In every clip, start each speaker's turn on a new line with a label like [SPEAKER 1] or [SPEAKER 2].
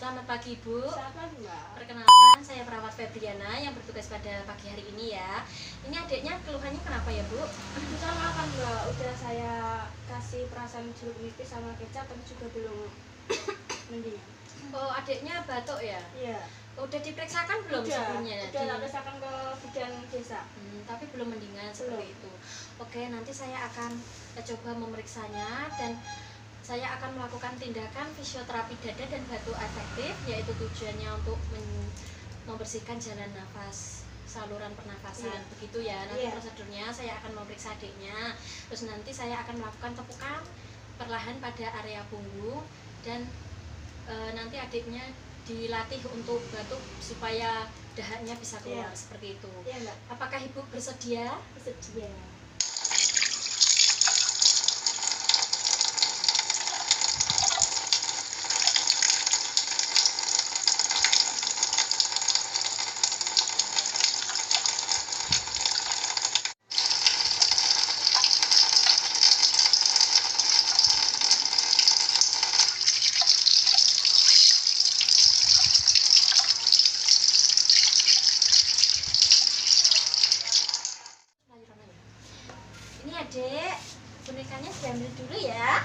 [SPEAKER 1] Selamat pagi Bu.
[SPEAKER 2] Selamat pagi Mbak.
[SPEAKER 1] Perkenalkan, saya perawat Febriana yang bertugas pada pagi hari ini ya. Ini adiknya keluhannya kenapa ya Bu?
[SPEAKER 2] Bisa makan Mbak, udah saya kasih perasan jeruk nipis sama kecap tapi juga belum mendingan.
[SPEAKER 1] Oh, adiknya batuk ya?
[SPEAKER 2] Iya.
[SPEAKER 1] Udah diperiksakan belum sebelumnya?
[SPEAKER 2] Udah tak periksakan ke bidan desa.
[SPEAKER 1] Tapi belum mendingan seperti itu. Oke, nanti saya akan coba memeriksanya dan saya akan melakukan tindakan fisioterapi dada dan batuk efektif, yaitu tujuannya untuk membersihkan jalan nafas, saluran pernafasan, begitu ya. Nanti prosedurnya saya akan memeriksa adiknya, terus nanti saya akan melakukan tepukan perlahan pada area punggung dan nanti adiknya dilatih untuk batuk supaya dahaknya bisa keluar seperti itu.
[SPEAKER 2] Iya Mbak.
[SPEAKER 1] Apakah Ibu bersedia?
[SPEAKER 2] Bersedia.
[SPEAKER 1] Ini adik, bonekanya diambil dulu ya.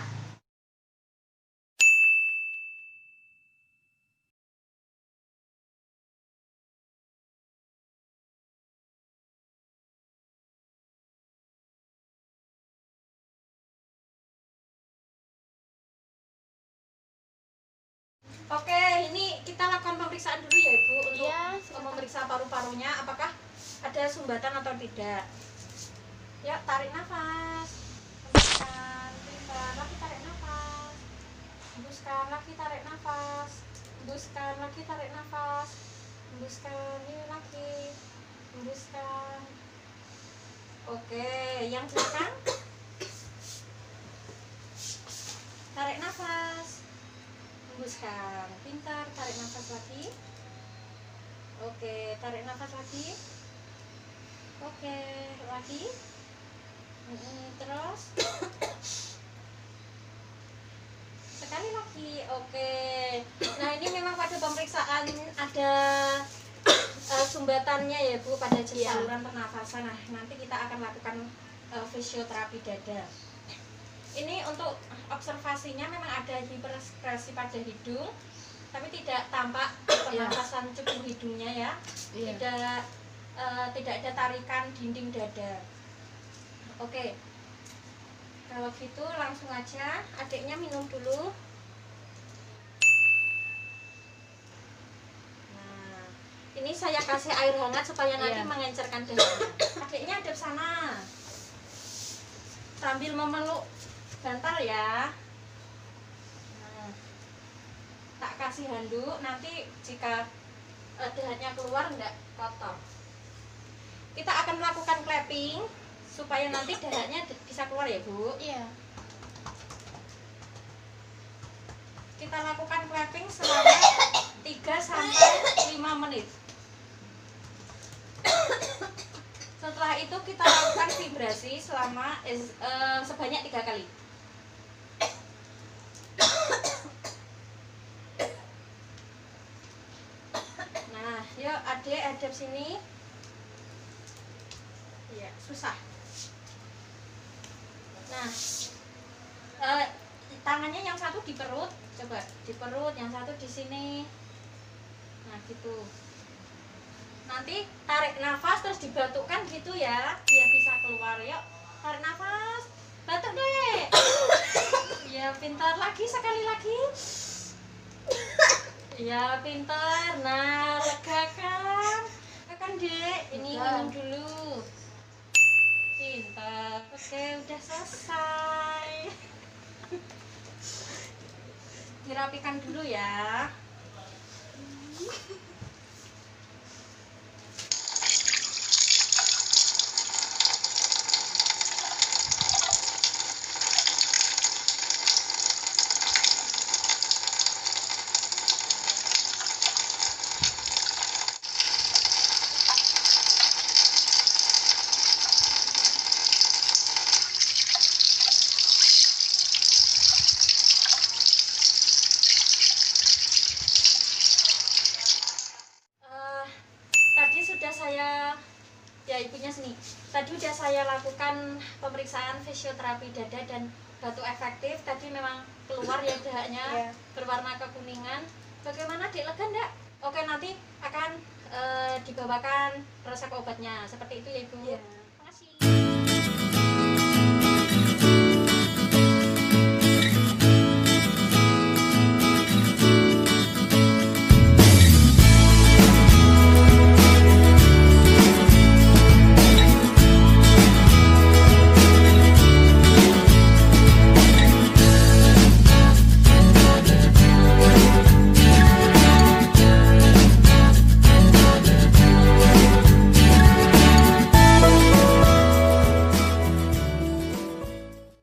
[SPEAKER 1] Oke, ini kita lakukan pemeriksaan dulu ya Ibu untuk memeriksa paru-parunya apakah ada sumbatan atau tidak. Ya, tarik nafas, hembuskan, pelan, lagi tarik nafas, hembuskan, lagi tarik nafas, hembuskan, lagi tarik nafas, hembuskan, ini lagi, hembuskan. Oke, yang belakang, tarik nafas, hembuskan, pintar, tarik nafas lagi. Oke, tarik nafas lagi. Oke, lagi. Terus sekali lagi. Oke, nah ini memang pada pemeriksaan ada sumbatannya ya Bu pada saluran pernafasan. Nah nanti kita akan lakukan fisioterapi dada. Ini untuk observasinya memang ada hiperekspresi pada hidung, tapi tidak tampak pernafasan cukup hidungnya ya. Tidak ada tarikan dinding dada. Oke, kalau gitu langsung aja adiknya minum dulu. Nah, ini saya kasih air hangat supaya nanti mengencerkan dahaknya. Adiknya hadap sana sambil memeluk bantal ya. Nah, tak kasih handuk, nanti jika dahaknya keluar enggak kotor. Kita akan melakukan clapping supaya nanti dahaknya bisa keluar ya Bu.
[SPEAKER 2] Iya.
[SPEAKER 1] Kita lakukan clapping selama 3-5 menit. Setelah itu kita lakukan vibrasi selama sebanyak 3 kali. Nah, yuk adik hadap sini. Iya, susah. Nah, tangannya yang satu di perut, coba di perut, yang satu di sini. Nah, gitu. Nanti tarik nafas terus dibatukkan gitu ya, biar bisa keluar. Yuk, tarik nafas, batuk deh. Ya, pintar lagi, sekali lagi. Ya, pintar. Nah, lega kan? Kan Dek, ini minum dulu. Pintar. Oke, udah selesai. Dirapikan dulu ya. melakukan fisioterapi dada dan batu efektif. Tadi memang keluar ya dahaknya
[SPEAKER 2] Iya.
[SPEAKER 1] berwarna kekuningan. Bagaimana, Dik, lega enggak? Oke, nanti akan dibawakan resep obatnya seperti itu ya, Ibu.
[SPEAKER 2] Iya.